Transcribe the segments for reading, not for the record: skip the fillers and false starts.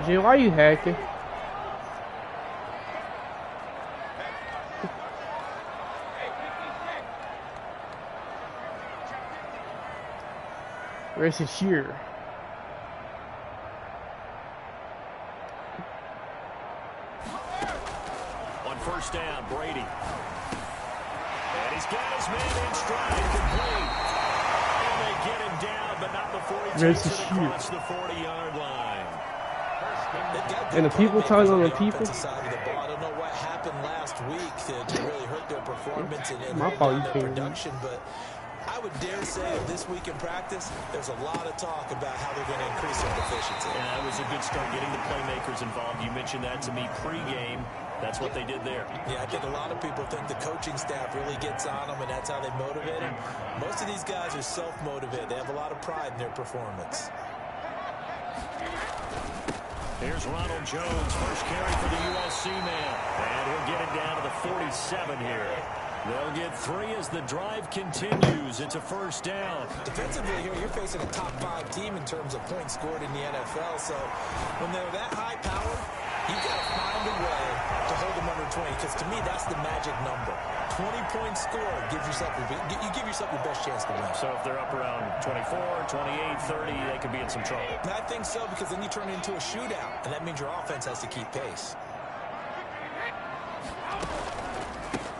Jay, why are you hacking? Where's his shear? On first down, Brady. And he's got his man in stride, complete. And they get him down, but not before he takes it across the 40-yard line. And the people telling on the people. I don't know what happened last week to really hurt their performance and My fault, their production, but I would dare say that this week in practice, there's a lot of talk about how they're going to increase their efficiency. And that was a good start, getting the playmakers involved. You mentioned that to me pregame. That's what they did there. Yeah, I think a lot of people think the coaching staff really gets on them, and that's how they motivate them. Most of these guys are self-motivated. They have a lot of pride in their performance. Here's Ronald Jones, first carry for the USC man. And he'll get it down to the 47 here. They'll get 3 as the drive continues. It's a first down. Defensively here, you're facing a top 5 team in terms of points scored in the NFL. So when they're that high powered, you've got to find a way to hold them under 20. Because to me, that's the magic number. 20 points scored gives yourself you give yourself your best chance to win. So if they're up around 24, 28, 30, they could be in some trouble. And I think so, because then you turn it into a shootout, and that means your offense has to keep pace.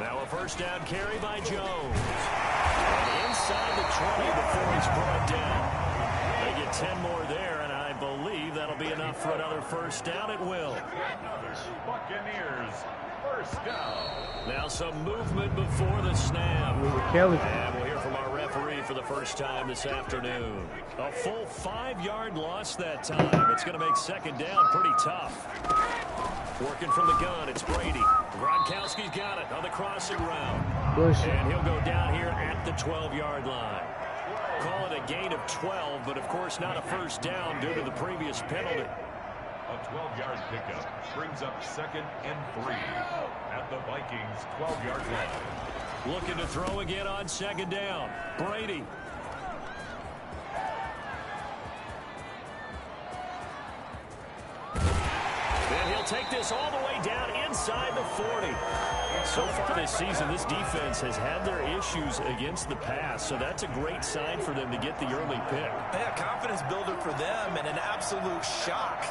Now a first down carry by Jones. And inside the 20 before he's brought down. They get 10 more there, and I believe that'll be enough for another first down. It will. Buccaneers, first down. Now some movement before the snap. And we'll hear from our referee for the first time this afternoon. A full 5-yard loss that time. It's going to make second down pretty tough. Working from the gun, it's Brady. Gronkowski's got it on the crossing route. And he'll go down here at the 12-yard line. Call it a gain of 12, but of course not a first down due to the previous penalty. A 12-yard pickup brings up 2nd and 3 at the Vikings' 12-yard line. Looking to throw again on second down. Brady. And he'll take this all the way down inside the 40. So far this season, this defense has had their issues against the pass, so that's a great sign for them to get the early pick. Yeah, confidence builder for them, and an absolute shock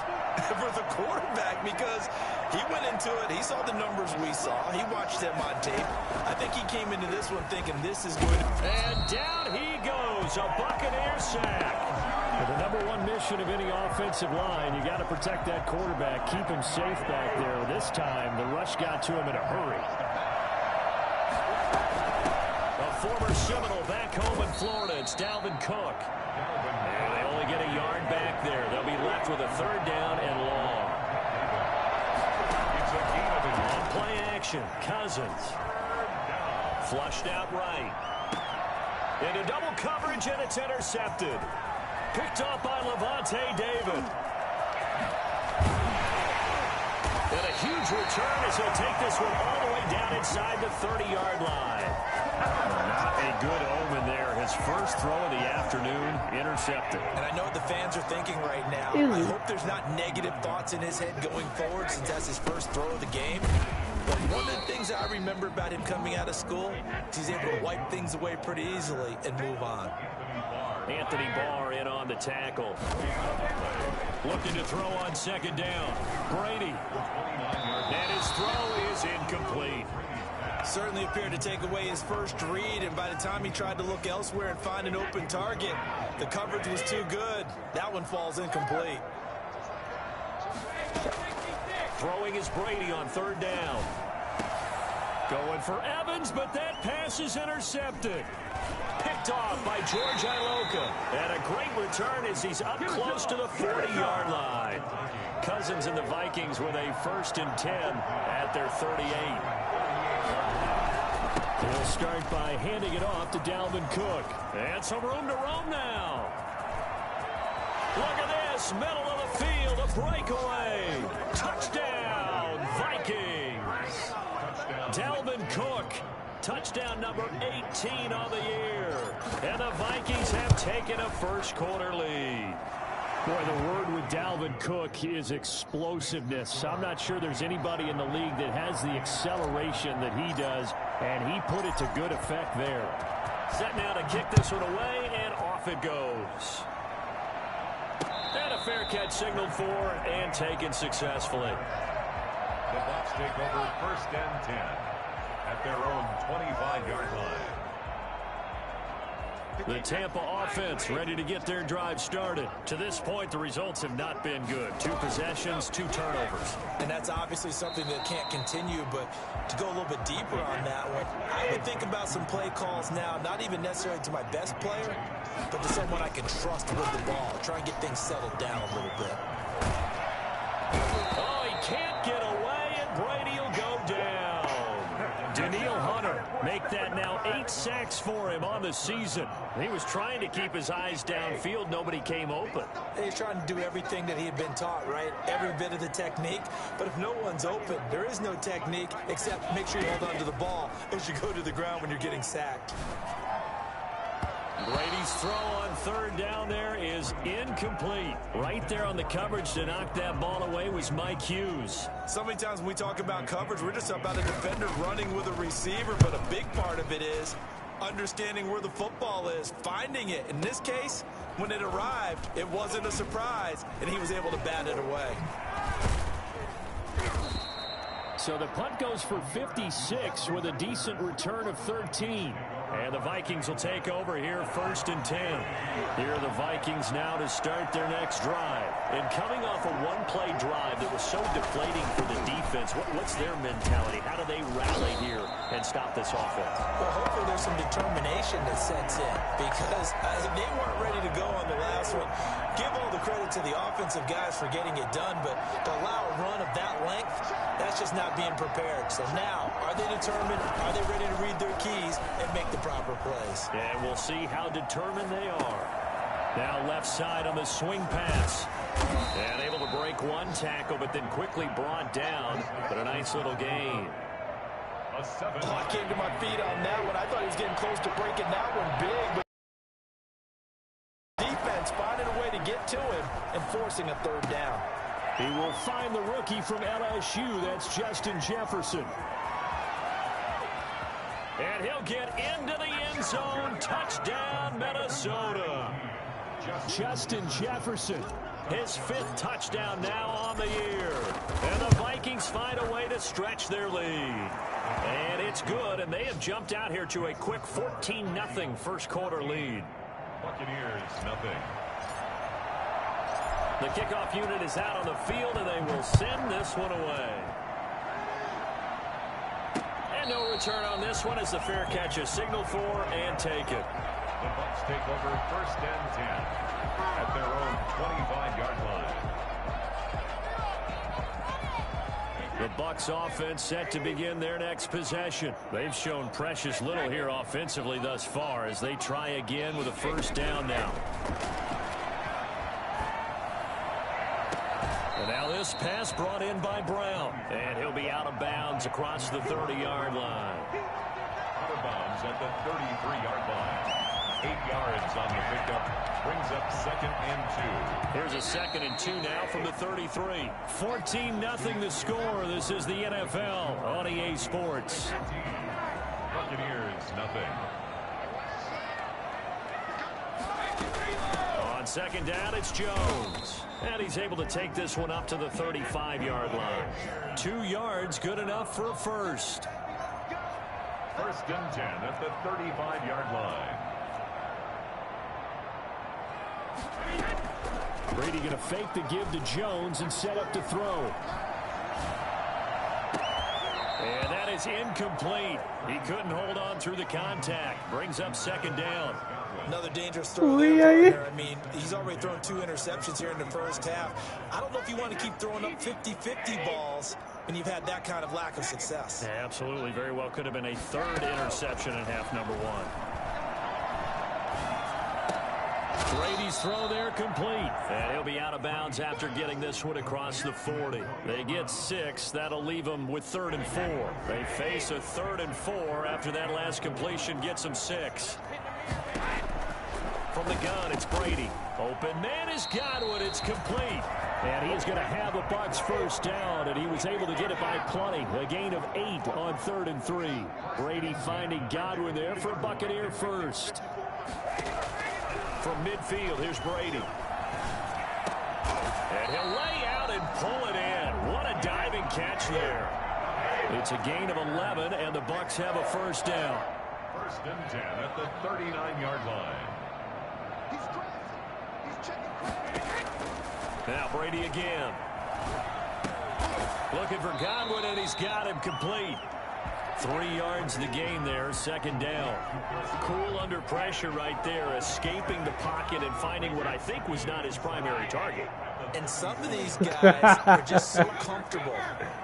for the quarterback, because he went into it, he saw the numbers we saw, he watched them on tape. I think he came into this one thinking this is going to... And down he goes, a Buccaneer sack. The number one mission of any offensive line, you got to protect that quarterback, keep him safe back there. This time, the rush got to him in a hurry. A former Seminole back home in Florida, it's Dalvin Cook. And they only get a yard back there. They'll be left with a third down and long. On play action, Cousins. Flushed out right. Into double coverage, and it's intercepted. Picked off by Levante David. And a huge return as he'll take this one all the way down inside the 30-yard line. Not a good omen there. His first throw of the afternoon, intercepted. And I know what the fans are thinking right now. I hope there's not negative thoughts in his head going forward, since that's his first throw of the game. But one of the things I remember about him coming out of school is he's able to wipe things away pretty easily and move on. Anthony Barr in on the tackle. Looking to throw on second down. Brady. And his throw is incomplete. Certainly appeared to take away his first read, and by the time he tried to look elsewhere and find an open target, the coverage was too good. That one falls incomplete. Throwing is Brady on third down. Going for Evans, but that pass is intercepted. Picked off by George Iloka. And a great return as he's up close to the 40-yard line. Cousins and the Vikings with a 1st and 10 at their 38. They'll start by handing it off to Dalvin Cook. And some room to roam now. Look at this, middle of the field, a breakaway. Touchdown, Vikings. Dalvin Cook, touchdown number 18 on the year. And the Vikings have taken a first quarter lead. Boy, the word with Dalvin Cook is explosiveness. I'm not sure there's anybody in the league that has the acceleration that he does, and he put it to good effect there. Set now to kick this one away, and off it goes. And a fair catch signaled for and taken successfully. The Bucs take over 1st and 10 at their own 25-yard line. The Tampa offense ready to get their drive started. To this point, the results have not been good. 2 possessions, 2 turnovers. And that's obviously something that can't continue, but to go a little bit deeper on that one, I would think about some play calls now, not even necessarily to my best player, but to someone I can trust with the ball. Try and get things settled down a little bit. Oh, he can't get away, and Brady will go down. Danielle Hunter make that now 8 sacks for him on the season. He was trying to keep his eyes downfield. Nobody came open. He's trying to do everything that he had been taught, right? Every bit of the technique. But if no one's open, there is no technique except make sure you hold on to the ball as you go to the ground when you're getting sacked. Brady's throw on 3rd down there is incomplete. Right there on the coverage to knock that ball away was Mike Hughes. So many times when we talk about coverage, we're just about a defender running with a receiver, but a big part of it is understanding where the football is, finding it. In this case, when it arrived, it wasn't a surprise, and he was able to bat it away. So the punt goes for 56 with a decent return of 13. And the Vikings will take over here 1st and 10. Here are the Vikings now to start their next drive. And coming off a one-play drive that was so deflating for the defense, what's their mentality? How do they rally here and stop this offense? Well, hopefully there's some determination that sets in because they weren't ready to go on the last one. Give all the credit to the offensive guys for getting it done, but to allow a run of that length, that's just not being prepared. So now, are they determined? Are they ready to read their keys and make the proper plays? And we'll see how determined they are. Now left side on the swing pass. And able to break one tackle, but then quickly brought down. But a nice little gain. I came to my feet on that one. I thought he was getting close to breaking that one big. But defense finding a way to get to him and forcing a 3rd down. He will find the rookie from LSU. That's Justin Jefferson. And he'll get into the end zone. Touchdown, Minnesota. Justin Jefferson, his 5th touchdown now on the year. And the Vikings find a way to stretch their lead. And it's good, and they have jumped out here to a quick 14-0 first quarter lead. Buccaneers, nothing. The kickoff unit is out on the field, and they will send this one away. And no return on this one as the fair catch is signaled for and taken. The Bucs take over 1st and 10 at their own 25-yard line. The Bucs offense set to begin their next possession. They've shown precious little here offensively thus far as they try again with a 1st down now. And now this pass brought in by Brown. And he'll be out of bounds across the 30-yard line. Out of bounds at the 33-yard line. 8 yards on the pickup. Brings up 2nd and 2. Here's a 2nd and 2 now from the 33. 14-0 the score. This is the NFL on EA Sports. Buccaneers, nothing. On 2nd down, it's Jones. And he's able to take this one up to the 35-yard line. 2 yards, good enough for a 1st. 1st and 10 at the 35-yard line. Brady going to fake the give to Jones and set up to throw. And that is incomplete. He couldn't hold on through the contact. Brings up 2nd down. Another dangerous throw there. I mean, he's already thrown 2 interceptions here in the first half. I don't know if you want to keep throwing up 50-50 balls when you've had that kind of lack of success. Yeah, absolutely. Very well could have been a 3rd interception in half number 1. Brady's throw there complete. And he'll be out of bounds after getting this one across the 40. They get 6. That'll leave them with 3rd and 4. They face a 3rd and 4 after that last completion gets them 6. From the gun, it's Brady. Open man is Godwin. It's complete. And he's going to have the Bucs first down, and he was able to get it by plenty. A gain of 8 on 3rd and 3. Brady finding Godwin there for Buccaneer first. From midfield, here's Brady. And he'll lay out and pull it in. What a diving catch there. It's a gain of 11, and the Bucs have a first down. 1st and 10 at the 39-yard line. Now Brady again. Looking for Godwin, and he's got him complete. 3 yards the gain there, 2nd down. Cool under pressure right there, escaping the pocket and finding what I think was not his primary target. And some of these guys are just so comfortable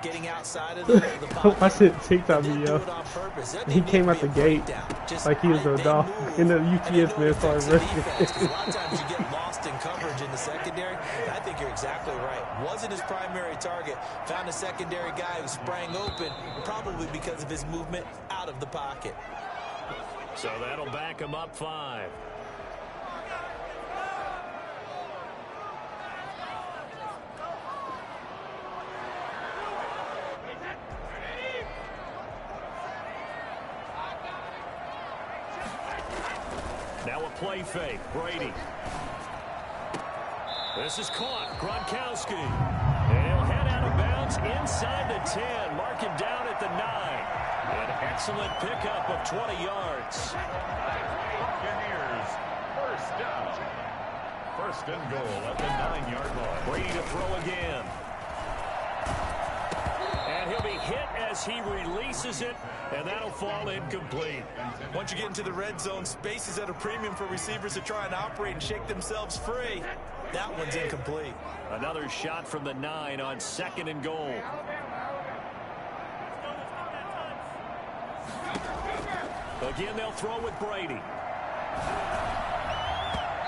getting outside of the pocket. Watch it TikTok video. He came out the gate like he was a dog, and the UTS man started rushing. A lot of times you get lost in coverage in the secondary, and I think you're exactly right. Wasn't his primary target. Found a secondary guy who sprang open, probably because of his movement out of the pocket. So that'll back him up 5. Now a play fake. Brady. This is caught. Gronkowski. And he'll head out of bounds inside the 10. Mark him down at the 9. An excellent pickup of 20 yards. Buccaneers, 1st down. 1st and goal at the 9-yard line. Brady to throw again. And he'll be hit as he releases it, and that'll fall incomplete. Once you get into the red zone, space is at a premium for receivers to try and operate and shake themselves free. That one's incomplete. Another shot from the 9 on 2nd and goal. Again, they'll throw with Brady.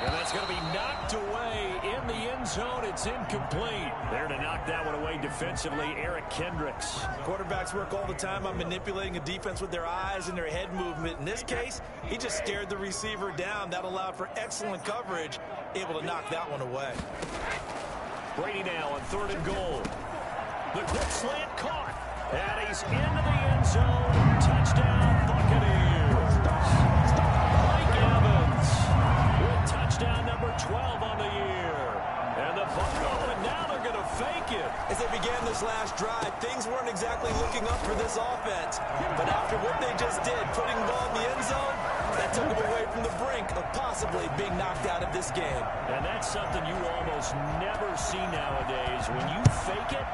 And that's going to be knocked away in the end zone. It's incomplete. There to knock that one away defensively, Eric Kendricks. Quarterbacks work all the time on manipulating a defense with their eyes and their head movement. In this case, he just stared the receiver down. That allowed for excellent coverage, able to knock that one away. Brady now on 3rd and goal. The quick slant caught. And he's into the end zone. Touchdown, Buccaneers. Mike Evans with touchdown number 12 on the year. And the Buccaneers, and now they're going to fake it. As they began this last drive, things weren't exactly looking up for this offense. But after what they just did, putting the ball in the end zone, that took them away from the brink of possibly being knocked out of this game. And that's something you almost never see nowadays. When you fake it,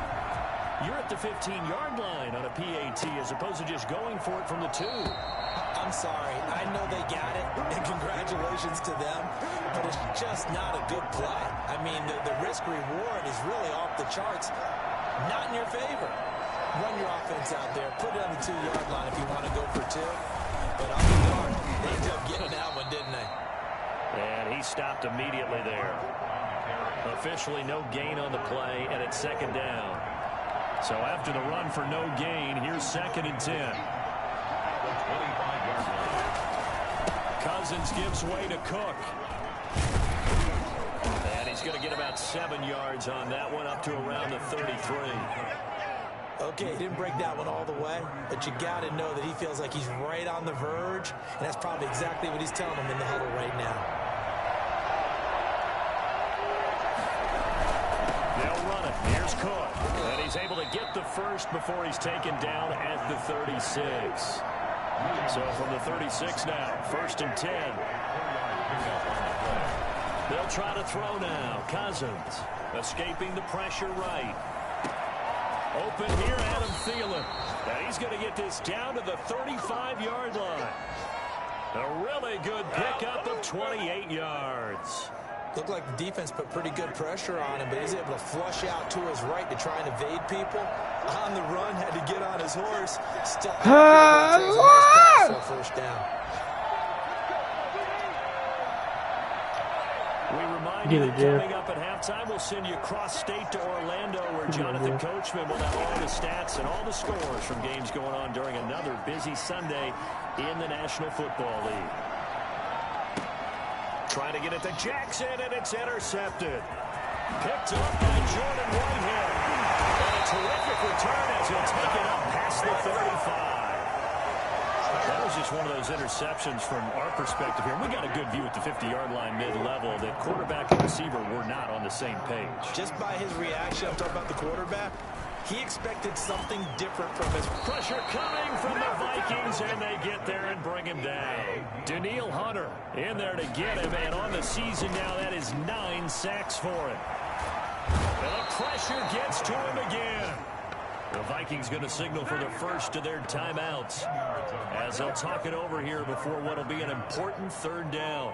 you're at the 15-yard line on a PAT as opposed to just going for it from the 2. I'm sorry. I know they got it, and congratulations to them, but it's just not a good play. I mean, the risk-reward is really off the charts. Not in your favor. Run your offense out there. Put it on the 2-yard line if you want to go for 2. But I'll be darned. They ended up getting that one, didn't they? And he stopped immediately there. Officially no gain on the play, and it's 2nd down. So after the run for no gain, here's 2nd and 10. Cousins gives way to Cook. And he's going to get about 7 yards on that one, up to around the 33. Okay, he didn't break that one all the way, but you got to know that he feels like he's right on the verge, and that's probably exactly what he's telling them in the huddle right now. They'll run it. Here's Cook. And he's able to get the first before he's taken down at the 36. So from the 36 now, 1st and 10. They'll try to throw now. Cousins escaping the pressure right. Open here, Adam Thielen. And he's going to get this down to the 35-yard line. A really good pickup of 28 yards. Looked like the defense put pretty good pressure on him, but he's able to flush out to his right to try and evade people. On the run, had to get on his horse. Still so 1st down. We remind you that coming up at halftime, we'll send you cross-state to Orlando, where Jonathan Coachman will have all the stats and all the scores from games going on during another busy Sunday in the National Football League. Trying to get it to Jackson, and it's intercepted. Picked up by Jordan Whitehead. And a terrific return as he'll take it up past the 35. That was just one of those interceptions from our perspective here. We got a good view at the 50-yard line mid-level that quarterback and receiver were not on the same page. Just by his reaction, I'm talking about the quarterback, he expected something different from his pressure coming from the Vikings, and they get there and bring him down. Danielle Hunter in there to get him, and on the season now, that is 9 sacks for him. And the pressure gets to him again. The Vikings going to signal for the first of their timeouts as they'll talk it over here before what will be an important third down.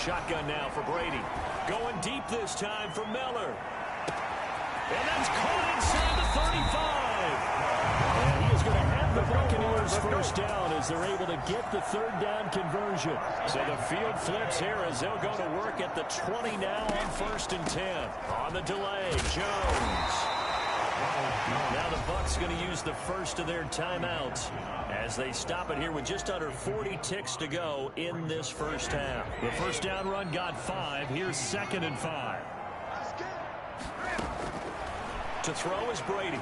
Shotgun now for Brady. Going deep this time for Miller. And that's caught inside the 35. And he is going to have the Buccaneers first down as they're able to get the third down conversion. So the field flips here as they'll go to work at the 20 now on 1st and 10. On the delay, Jones. Now the Bucs going to use the first of their timeouts as they stop it here with just under 40 ticks to go in this first half. The first down run got 5. Here's 2nd and 5. To throw is Brady.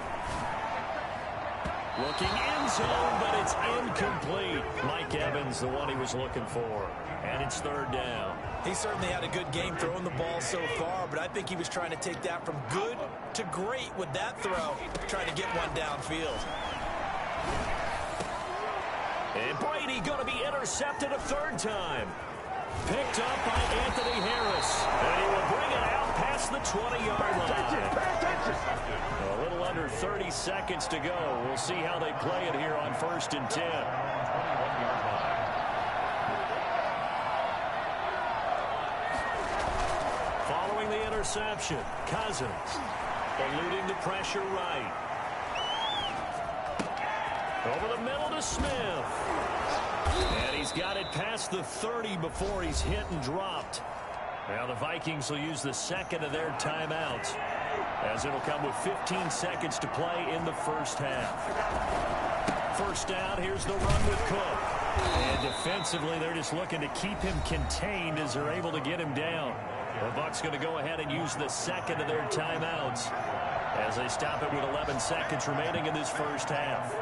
Looking end zone, but it's incomplete. Mike Evans, the one he was looking for. And it's 3rd down. He certainly had a good game throwing the ball so far, but I think he was trying to take that from good to great with that throw, trying to get one downfield. And Brady going to be intercepted a 3rd time. Picked up by Anthony Harris. And he will bring it out past the 20-yard line. A little under 30 seconds to go. We'll see how they play it here on 1st and 10. Following the interception, Cousins eluding the pressure right. Over the middle to Smith. And he's got it past the 30 before he's hit and dropped. Now the Vikings will use the 2nd of their timeouts as it'll come with 15 seconds to play in the first half. First down, here's the run with Cook. And defensively, they're just looking to keep him contained as they're able to get him down. The Bucs going to go ahead and use the 2nd of their timeouts as they stop it with 11 seconds remaining in this first half.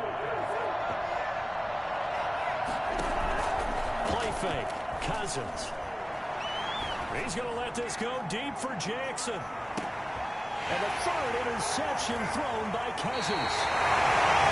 Play fake. Cousins. He's going to let this go deep for Jackson. And the 3rd interception thrown by Cousins.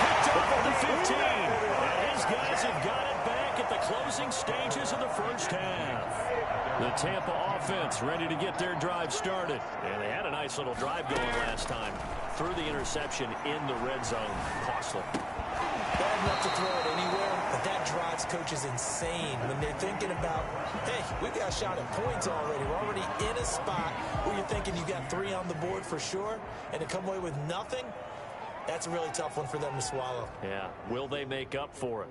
Picked up at the 15. And his guys have got it back at the closing stages of the first half. The Tampa offense ready to get their drive started. And they had a nice little drive going last time. Threw the interception in the red zone. Costly. Bad enough to throw it anywhere, but that drives coaches insane when they're thinking about, hey, we've got a shot at points already. We're already in a spot where you're thinking you got 3 on the board for sure, and to come away with nothing, that's a really tough one for them to swallow. Yeah. Will they make up for it?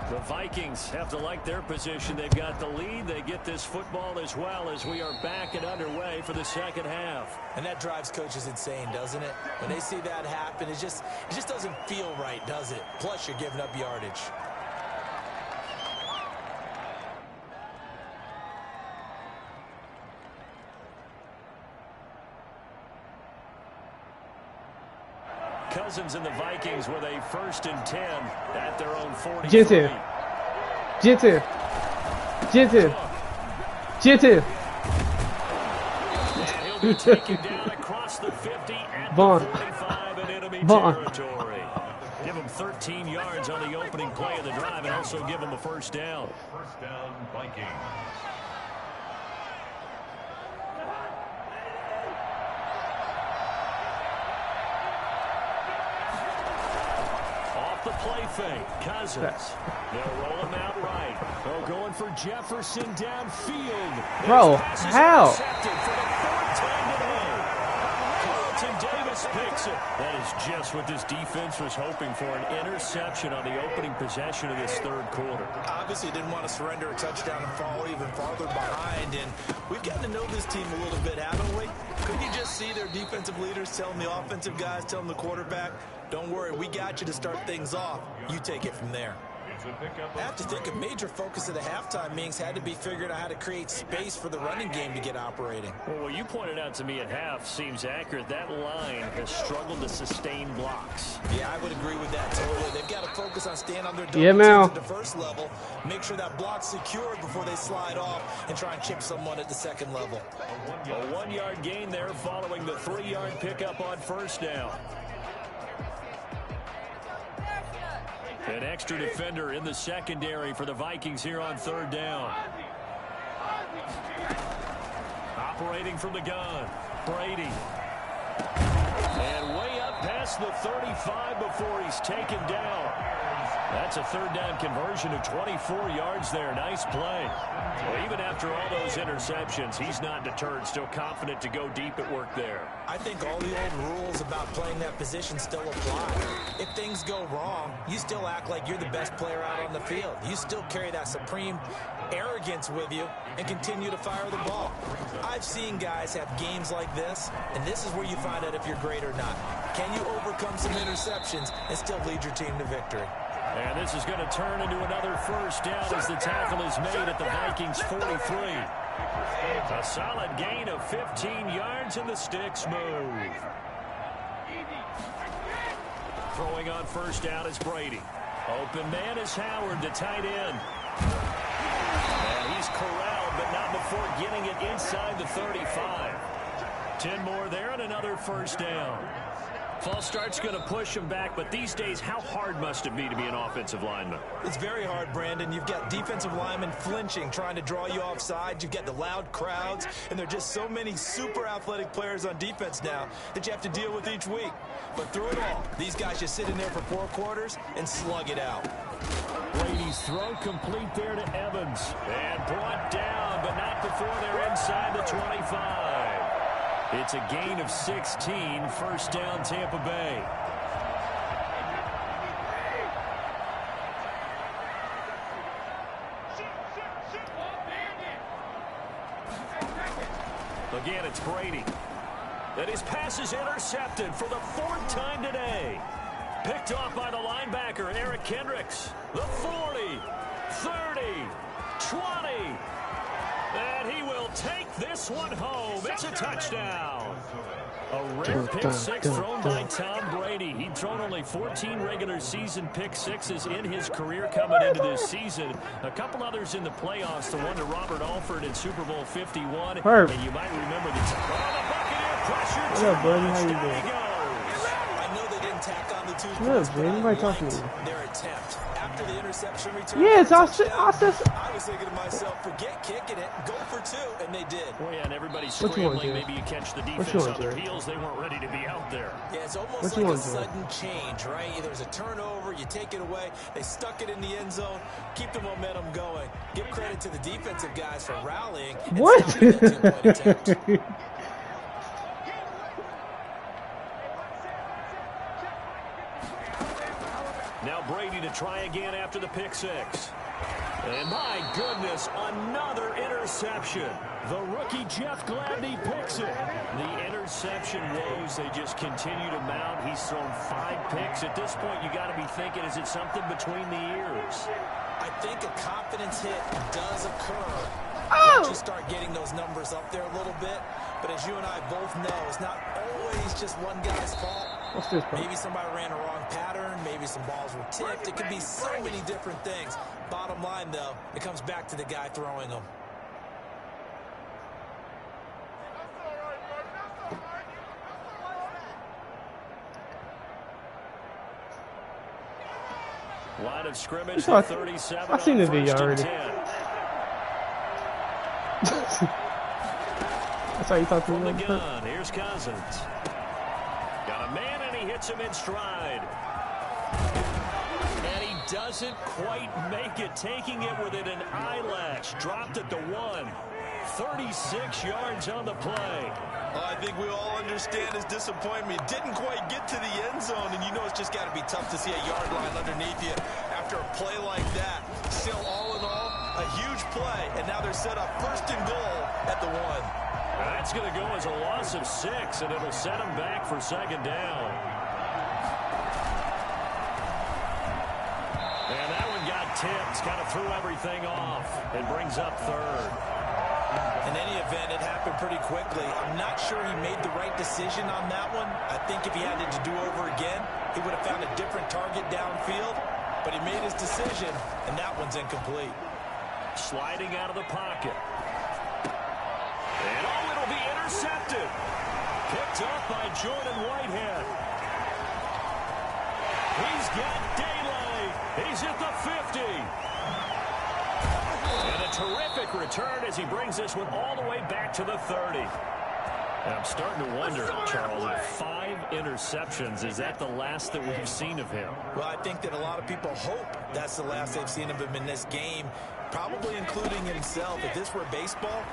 The Vikings have to like their position. They've got the lead. They get this football as well as we are back and underway for the second half. And that drives coaches insane, doesn't it? When they see that happen, it just doesn't feel right, does it? Plus, you're giving up yardage. Cousins and the Vikings with a 1st and 10 at their own 43. Jitten. And he'll be taken down across the 50 at Vaughn. the 45 in enemy Vaughn. territory. Give him 13 yards on the opening play of the drive and also give him a 1st down. 1st down, Vikings. Off the play fake, Cousins. They'll roll him out right. They're going for Jefferson downfield. Bro, Pass is how? intercepted for the 4th time today. Carlton Davis picks it. That is just what this defense was hoping for, an interception on the opening possession of this 3rd quarter. Obviously didn't want to surrender a touchdown and fall even farther behind, and we've gotten to know this team a little bit, haven't we? Couldn't you just see their defensive leaders telling the offensive guys, telling the quarterback, don't worry, we got you to start things off. You take it from there. I have to think a major focus of the halftime meetings had to be figuring out how to create space for the running game to get operating. Well, what you pointed out to me at half seems accurate. That line has struggled to sustain blocks. Yeah, I would agree with that totally. They've got to focus on staying on their double Yeah, Mel. teams at the 1st level, make sure that block's secured before they slide off, and try and chip someone at the 2nd level. A 1-yard gain there following the 3-yard pickup on 1st down. An extra defender in the secondary for the Vikings here on 3rd down. Operating from the gun, Brady. And way up past the 35 before he's taken down. That's a 3rd down conversion of 24 yards there. Nice play. Well, even after all those interceptions, he's not deterred, still confident to go deep at work there. I think all the old rules about playing that position still apply. If things go wrong, you still act like you're the best player out on the field. You still carry that supreme arrogance with you and continue to fire the ball. I've seen guys have games like this, and this is where you find out if you're great or not. Can you overcome some interceptions and still lead your team to victory? And this is going to turn into another 1st down as the tackle is made at the Vikings 43. A solid gain of 15 yards and the sticks move. Throwing on 1st down is Brady. Open man is Howard, the tight end. And he's corralled, but not before getting it inside the 35. 10 more there and another 1st down. False start's going to push him back, but these days, how hard must it be to be an offensive lineman? It's very hard, Brandon. You've got defensive linemen flinching, trying to draw you offside. You've got the loud crowds, and there are just so many super athletic players on defense now that you have to deal with each week. But through it all, these guys just sit in there for 4 quarters and slug it out. Brady's throw complete there to Evans. And brought down, but not before they're inside the 25. It's a gain of 16, 1st down Tampa Bay. Again, it's Brady. And his pass is intercepted for the 4th time today. Picked off by the linebacker, Eric Kendricks. The 40, 30, 20. And he will take this one home. It's a touchdown. A rare pick six thrown by Tom Brady. He'd thrown only 14 regular season pick sixes in his career coming into this season. A couple others in the playoffs, the one to Robert Alford in Super Bowl 51. Herb. And you might remember the Buccaneer pressure. What up, buddy? How you There doing? he goes. I know they didn't tack on the 2 What points, up, but man? I Anybody talking to liked me? their attempt. After the interception return, Yes, for a I said. touchdown, I was thinking to myself, forget kicking it, go for 2, and they did. Well, yeah, and everybody's What you want, scrambling. Jay? Maybe you catch the What you defense want, on their Jay? heels. They weren't ready to be out there. Yeah, it's almost What you like a want, Jay? sudden change, right? There's a turnover, you take it away, they stuck it in the end zone, keep the momentum going. Give credit to the defensive guys for rallying and What? stopping that 2-point attempt. Now Brady to try again after the pick six. And my goodness, another interception. The rookie Jeff Gladney picks it. The interception woes, they just continue to mount. He's thrown 5 picks. At this point, you got to be thinking, is it something between the ears? I think a confidence hit does occur once you start getting those numbers up there a little bit. But as you and I both know, it's not always just one guy's fault. What's this, bro? Maybe somebody ran a wrong pattern. Maybe some balls were tipped. It could be so many different things. Bottom line, though, it comes back to the guy throwing them. Line of scrimmage at 37. I've seen the video already. That's how you talk to From me. the gun, here's Cousins. Got a man, and he hits him in stride. And he doesn't quite make it, taking it within an eyelash. Dropped at the 1. 36 yards on the play. Well, I think we all understand his disappointment. Didn't quite get to the end zone, and you know it's just got to be tough to see a yard line underneath you after a play like that. Still, all in all, a huge play, and now they're set up 1st and goal at the 1. That's going to go as a loss of 6, and it'll set him back for 2nd down. And that one got tipped, kind of threw everything off. It brings up 3rd. In any event, it happened pretty quickly. I'm not sure he made the right decision on that one. I think if he had it to do over again, he would have found a different target downfield. But he made his decision, and that one's incomplete. Sliding out of the pocket. And oh, it'll be intercepted. Picked up by Jordan Whitehead. He's got daylight. He's at the 50. And a terrific return as he brings this one all the way back to the 30. And I'm starting to wonder, Charles, if 5 interceptions, is that the last that we've seen of him? Well, I think that a lot of people hope that's the last they've seen of him in this game, probably including himself. If this were baseball,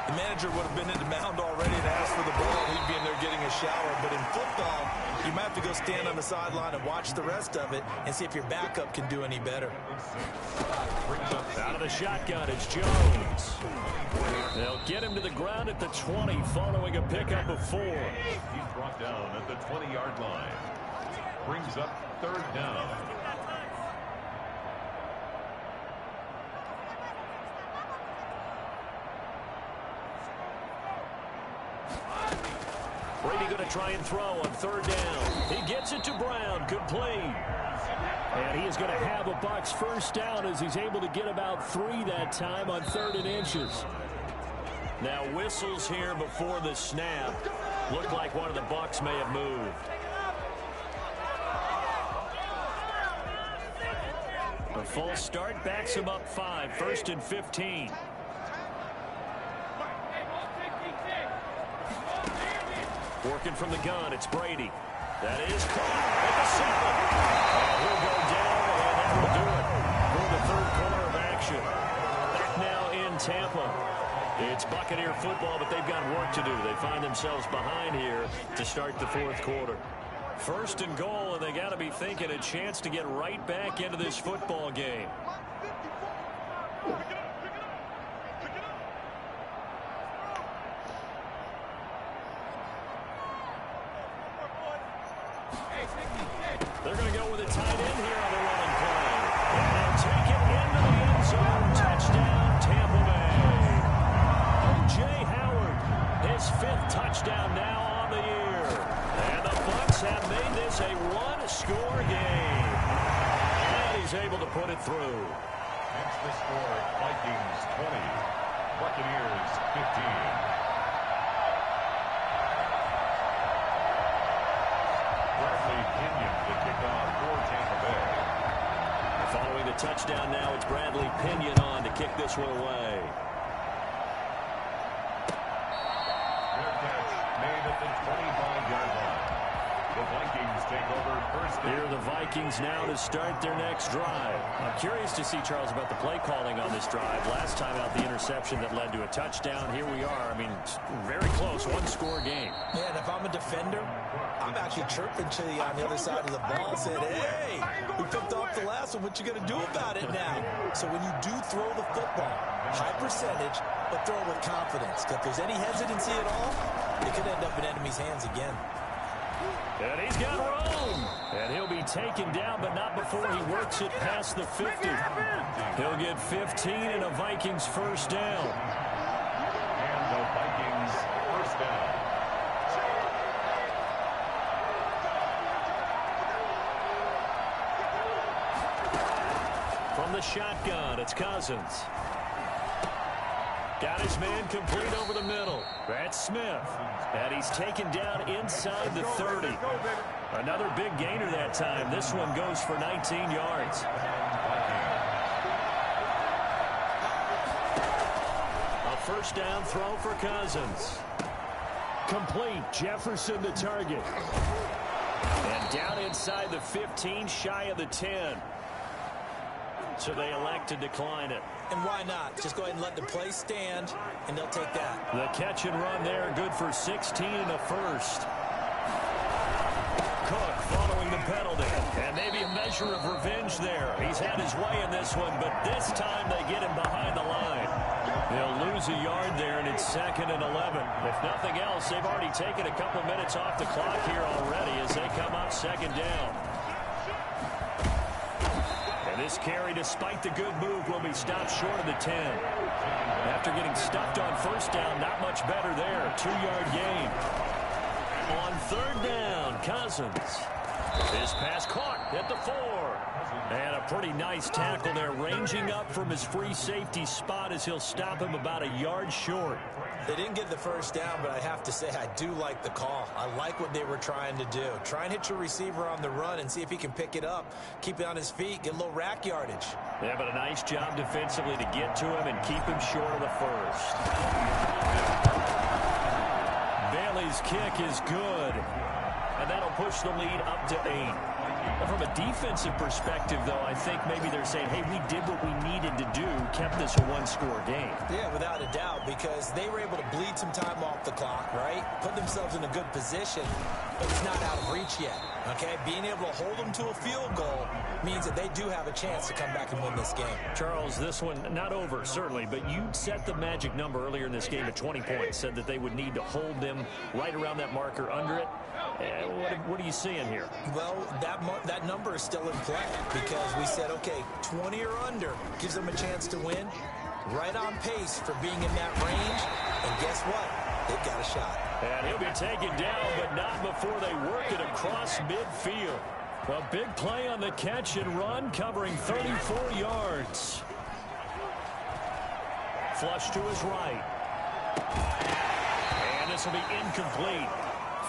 the manager would have been in the mound already and asked for the ball. He'd be in there getting a shower. But in football, you might have to go stand on the sideline and watch the rest of it and see if your backup can do any better. Out of the shotgun, it's Jones. They'll get him to the ground at the 20 following a pickup of 4. He's brought down at the 20-yard line. Brings up 3rd down. Brady going to try and throw on 3rd down. He gets it to Brown. Complete. And he is going to have a Bucs 1st down as he's able to get about 3 that time on 3rd and inches. Now whistles here before the snap. Looked like one of the Bucs may have moved. A full start backs him up 5. 1st and 15. Working from the gun, it's Brady. That is caught at the 7. He'll go down, and that will do it for the 3rd quarter of action. Back now in Tampa. It's Buccaneer football, but they've got work to do. They find themselves behind here to start the 4th quarter. 1st and goal, and they got to be thinking a chance to get right back into this football game. They're going to go with a tight end here on the running play. And they'll take it into the end zone. Touchdown, Tampa Bay. O.J. Howard, his 5th touchdown now on the year. And the Bucs have made this a 1-score game. And he's able to put it through. That's the score. Vikings 20. Buccaneers 15. Following the touchdown now, it's Bradley Pinion on to kick this one away. Fair catch made at the 25-yard line. The Vikings take over 1st down. Here are the Vikings now to start their next drive. I'm curious to see, Charles, about the play calling on this drive. Last time out, the interception that led to a touchdown. Here we are. I mean, very close, 1-score game. Yeah, and if I'm a defender, I'm actually chirping to you on the other side of the ball, saying, hey, we picked off the last one. What you going to do about it now? So when you do throw the football, high percentage, but throw it with confidence. If there's any hesitancy at all, it could end up in enemy's hands again. And he's got room. And he'll be taken down, but not before he works it past the 50. He'll get 15 and a Vikings 1st down. And the Vikings 1st down. the shotgun. It's Cousins. Got his man complete over the middle. That's Smith. And he's taken down inside the 30. Another big gainer that time. This one goes for 19 yards. A first down throw for Cousins. Complete. Jefferson the target. And down inside the 15, shy of the 10. So they elect to decline it. And why not? Just go ahead and let the play stand, and they'll take that. The catch and run there, good for 16 and a first. Cook following the penalty. And maybe a measure of revenge there. He's had his way in this one, but this time they get him behind the line. They'll lose a yard there, and it's 2nd and 11. If nothing else, they've already taken a couple minutes off the clock here already as they come up 2nd down. And this carry, despite the good move, will be stopped short of the 10. After getting stuffed on first down, not much better there. 2-yard gain. On 3rd down, Cousins. His pass caught at the 4. And a pretty nice tackle there, ranging up from his free safety spot as he'll stop him about a yard short. They didn't get the first down, but I have to say I do like the call. I like what they were trying to do. Try and hit your receiver on the run and see if he can pick it up, keep it on his feet, get a little rack yardage. Yeah, but a nice job defensively to get to him and keep him short of the first. Bailey's kick is good, and that'll push the lead up to 8. From a defensive perspective, though, I think maybe they're saying, hey, we did what we needed to do, kept this a one-score game. Yeah, without a doubt, because they were able to bleed some time off the clock, right? Put themselves in a good position, but it's not out of reach yet, okay? Being able to hold them to a field goal means that they do have a chance to come back and win this game. Charles, this one not over, certainly, but you set the magic number earlier in this game at 20 points, said that they would need to hold them right around that marker under it. What are you seeing here? Well, that number is still in play because we said, okay, 20 or under gives them a chance to win. Right on pace for being in that range. And guess what? They've got a shot. And he'll be taken down, but not before they work it across midfield. A big play on the catch and run, covering 34 yards. Flush to his right. And this will be incomplete.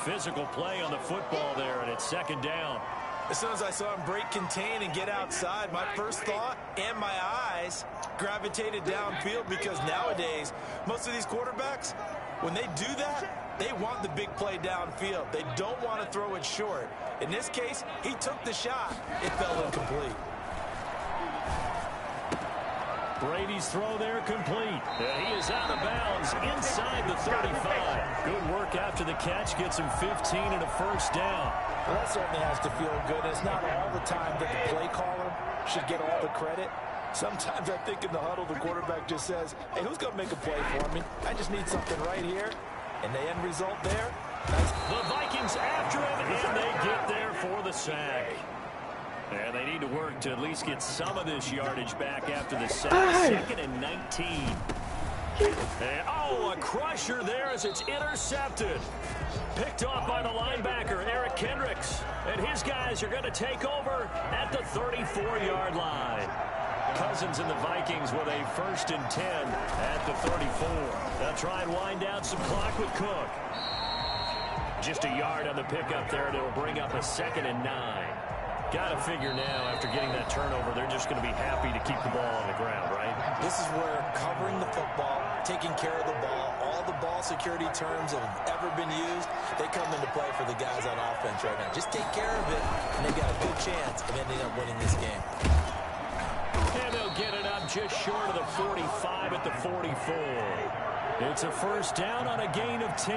Physical play on the football there, and it's 2nd down. As soon as I saw him break contain and get outside, my first thought and my eyes gravitated downfield because nowadays, most of these quarterbacks, when they do that, they want the big play downfield. They don't want to throw it short. In this case, he took the shot. It fell incomplete. Brady's throw there complete. And he is out of bounds inside the 35. Good work after the catch. Gets him 15 and a first down. Well, that certainly has to feel good. It's not all the time that the play caller should get all the credit. Sometimes I think in the huddle, the quarterback just says, hey, who's going to make a play for me? I just need something right here. And the end result there, nice. The Vikings after him, and they get there for the sack. And they need to work to at least get some of this yardage back after the sack. 2nd and 19. And, a crusher there as it's intercepted. Picked off by the linebacker, Eric Kendricks. And his guys are going to take over at the 34-yard line. Cousins and the Vikings with a 1st and 10 at the 34. They'll try and wind down some clock with Cook. Just a yard on the pickup there, and it'll bring up a 2nd and 9. Got to figure now, after getting that turnover, they're just going to be happy to keep the ball on the ground, right? This is where covering the football, taking care of the ball, all the ball security terms that have ever been used, they come into play for the guys on offense right now. Just take care of it, and they've got a good chance of ending up winning this game. And they'll get it up just short of the 45 at the 44. It's a first down on a gain of 10.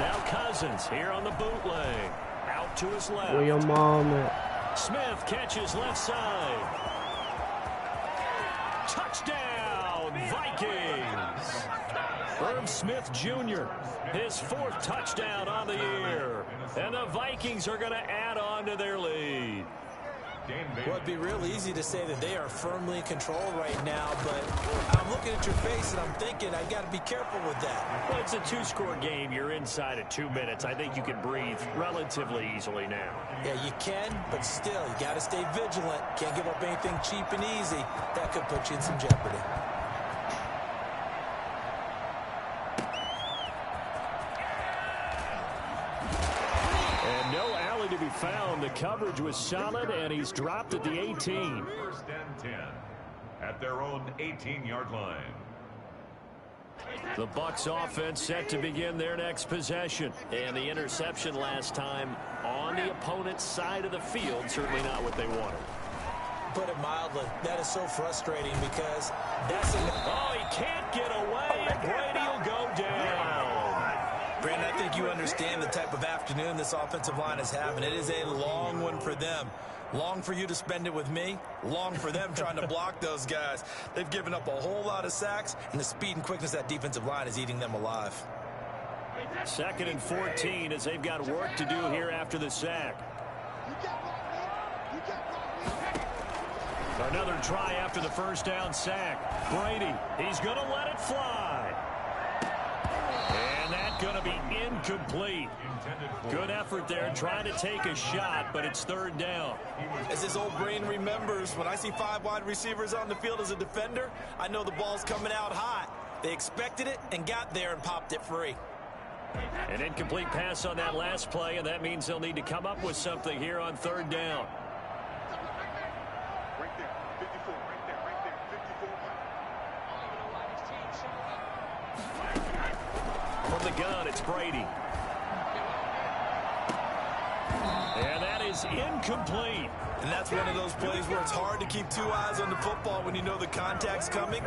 Now Cousins here on the bootleg. Out to his left. Where your mom at? Smith catches left side. Touchdown, Vikings. Herb Smith Jr., his 4th touchdown on the year. And the Vikings are going to add on to their lead. Well, it'd be real easy to say that they are firmly in control right now, but I'm looking what you're facing, I'm thinking I got to be careful with that. Well, it's a two-score game. You're inside of 2 minutes. I think you can breathe relatively easily now. Yeah, you can, but still, you got to stay vigilant. Can't give up anything cheap and easy. That could put you in some jeopardy. And no alley to be found. The coverage was solid, and he's dropped at the 18. First and 10 at their own 18-yard line. The Bucs offense set to begin their next possession. And the interception last time on the opponent's side of the field, certainly not what they wanted. Put it mildly, that is so frustrating because that's Oh, he can't get away, and Brady will go down. Brandon, I think you understand the type of afternoon this offensive line is having. It is a long one for them. Long for you to spend it with me. Long for them trying to block those guys. They've given up a whole lot of sacks, and the speed and quickness of that defensive line is eating them alive. 2nd and 14 as they've got work to do here after the sack. Another try after the first down sack. Brady, he's going to let it fly. And that's going to be incomplete. Good effort there trying to take a shot, but it's 3rd down. As his old brain remembers, when I see 5 wide receivers on the field as a defender, I know the ball's coming out hot. They expected it and got there and popped it free. An incomplete pass on that last play, and that means they'll need to come up with something here on 3rd down. Right there, 54, right there, 54. From the gun, it's Brady. And that is incomplete. And that's one of those plays where it's hard to keep 2 eyes on the football when you know the contact's coming,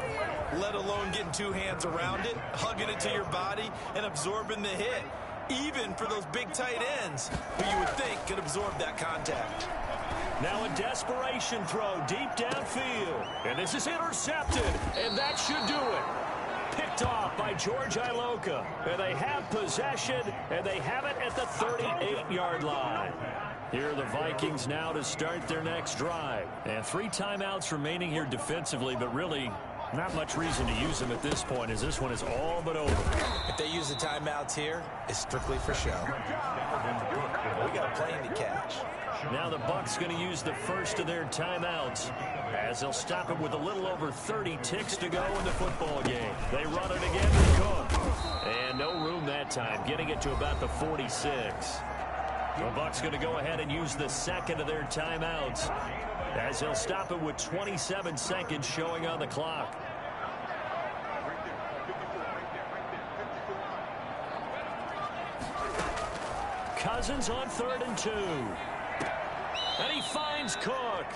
let alone getting 2 hands around it, hugging it to your body, and absorbing the hit. Even for those big tight ends, who you would think could absorb that contact. Now a desperation throw deep downfield. And this is intercepted, and that should do it. Picked off by George Iloka. And they have possession, and they have it at the 38-yard line. Here are the Vikings now to start their next drive. And 3 timeouts remaining here defensively, but really not much reason to use them at this point, as this one is all but over. If they use the timeouts here, it's strictly for show. We got a plane to catch. Now the Bucs going to use the first of their timeouts, as they'll stop it with a little over 30 ticks to go in the football game. They run it again to Cook. And no room that time, getting it to about the 46. The Bucs going to go ahead and use the second of their timeouts, as they'll stop it with 27 seconds showing on the clock. Cousins on 3rd and 2. And he finds Cook.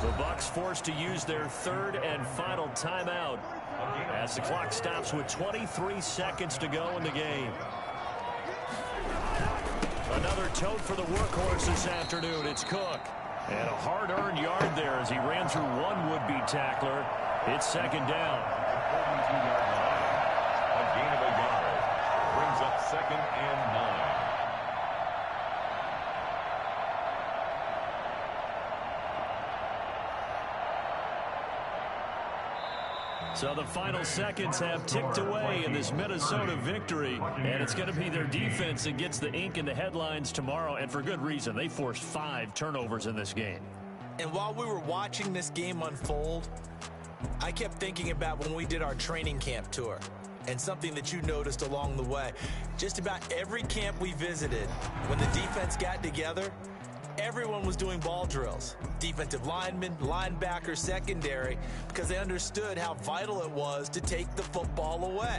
The Bucs forced to use their 3rd and final timeout, as the clock stops with 23 seconds to go in the game. Another tote for the workhorse this afternoon. It's Cook. And a hard-earned yard there as he ran through one would-be tackler. It's 2nd down. A gain of a yard brings up 2nd and 9. So the final seconds have ticked away in this Minnesota victory, and it's going to be their defense that gets the ink in the headlines tomorrow, and for good reason. They forced 5 turnovers in this game. And while we were watching this game unfold, I kept thinking about when we did our training camp tour, and something that you noticed along the way. Just about every camp we visited, when the defense got together, everyone was doing ball drills. Defensive linemen, linebackers, secondary, because they understood how vital it was to take the football away.